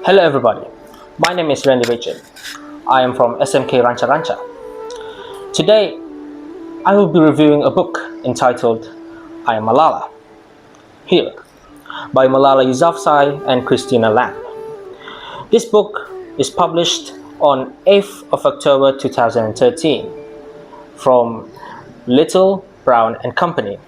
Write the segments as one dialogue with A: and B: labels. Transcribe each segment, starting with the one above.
A: Hello everybody, my name is Randy Richard. I am from SMK RANCHA-RANCHA. Today, I will be reviewing a book entitled Am Malala, Here, by Malala Yousafzai and Christina Lamb. This book is published on 8th of October 2013 from Little, Brown and Company.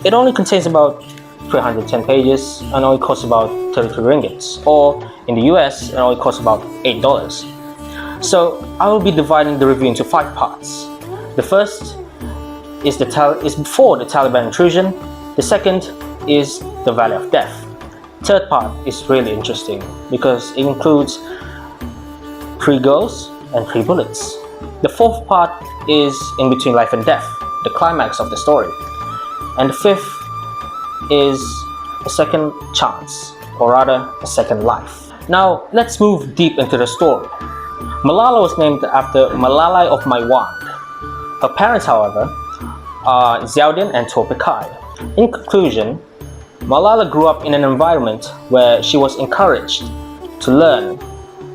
A: It only contains about 310 pages and only costs about 33 ringgits, or in the US it only costs about $8. So I will be dividing the review into 5 parts. The first is before the Taliban intrusion. The second is the Valley of Death. Third part is really interesting because it includes 3 girls and 3 bullets. The fourth part is in between life and death, the climax of the story. And the fifth is a second chance, or rather a second life. Now let's move deep into the story. Malala was named after Malala of Maiwand. Her parents, however, are Xiaodin and Topikai. In conclusion, Malala grew up in an environment where she was encouraged to learn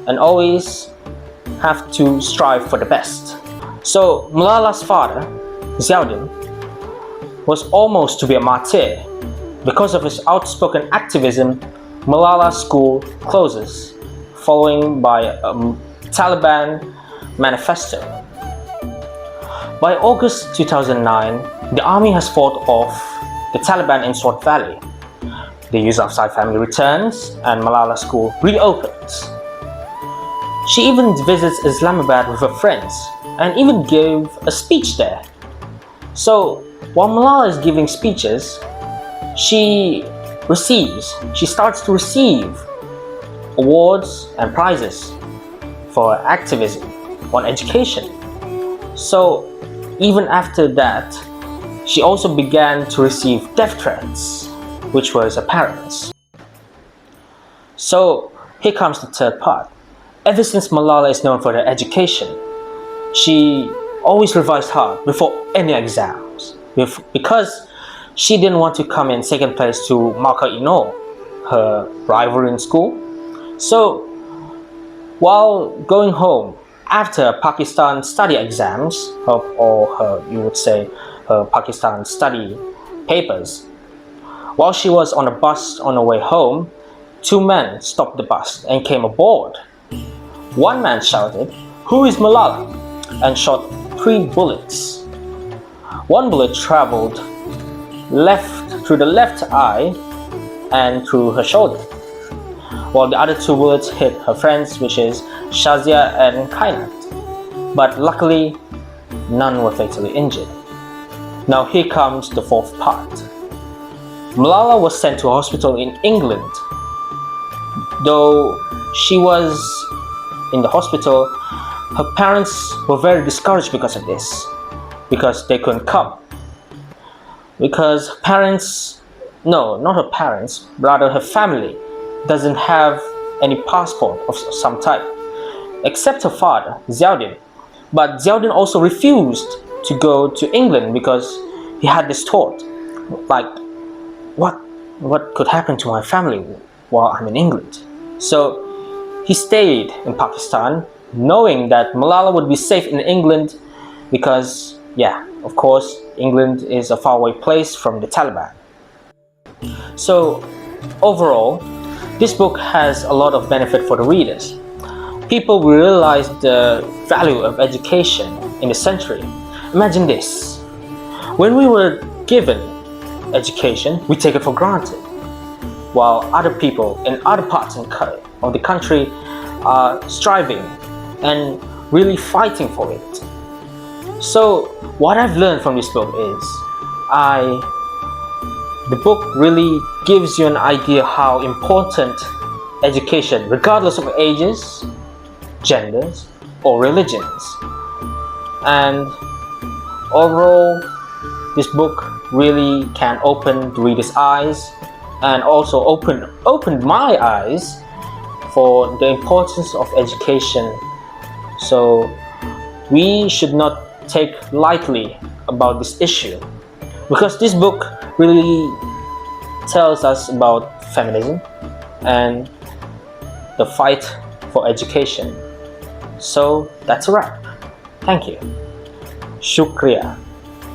A: and always have to strive for the best. So Malala's father, Xiaodin, was almost to be a martyr. Because of his outspoken activism, Malala's school closes, following by a Taliban manifesto. By August 2009, the army has fought off the Taliban in Swat Valley. The Yousafzai family returns and Malala's school reopens. She even visits Islamabad with her friends and even gave a speech there. So while Malala is giving speeches, she starts to receive awards and prizes for her activism on education. So even after that, she also began to receive death threats, which was her parents. So here comes the third part. Ever since Malala is known for her education, she always revised hard before any exams because she didn't want to come in second place to Maka Ino, her rival in school. So while going home after Pakistan study exams, you would say her Pakistan study papers, while she was on a bus on her way home, 2 men stopped the bus and came aboard. One man shouted, "Who is Malala?" and shot 3 bullets. One bullet traveled through the left eye and through her shoulder, while the other 2 bullets hit her friends, which is Shazia and Kainat. But luckily, none were fatally injured. Now here comes the fourth part. Malala was sent to a hospital in England. Though she was in the hospital, her parents were very discouraged because of this, because they couldn't come. Because rather her family doesn't have any passport of some type, except her father, Xiaodin. But Xiaodin also refused to go to England because he had this thought, like, what could happen to my family while I'm in England? So he stayed in Pakistan, knowing that Malala would be safe in England because, of course, England is a faraway place from the Taliban. So overall, this book has a lot of benefit for the readers. People will realize the value of education in the century. Imagine this. When we were given education, we take it for granted, while other people in other parts of the country are striving and really fighting for it. So what I've learned from this book is the book really gives you an idea how important education, regardless of ages, genders, or religions. And overall, this book really can open the reader's eyes and also opened my eyes for the importance of education. So we should not take lightly about this issue, because this book really tells us about feminism and the fight for education. So that's a wrap. Thank you. Shukriya.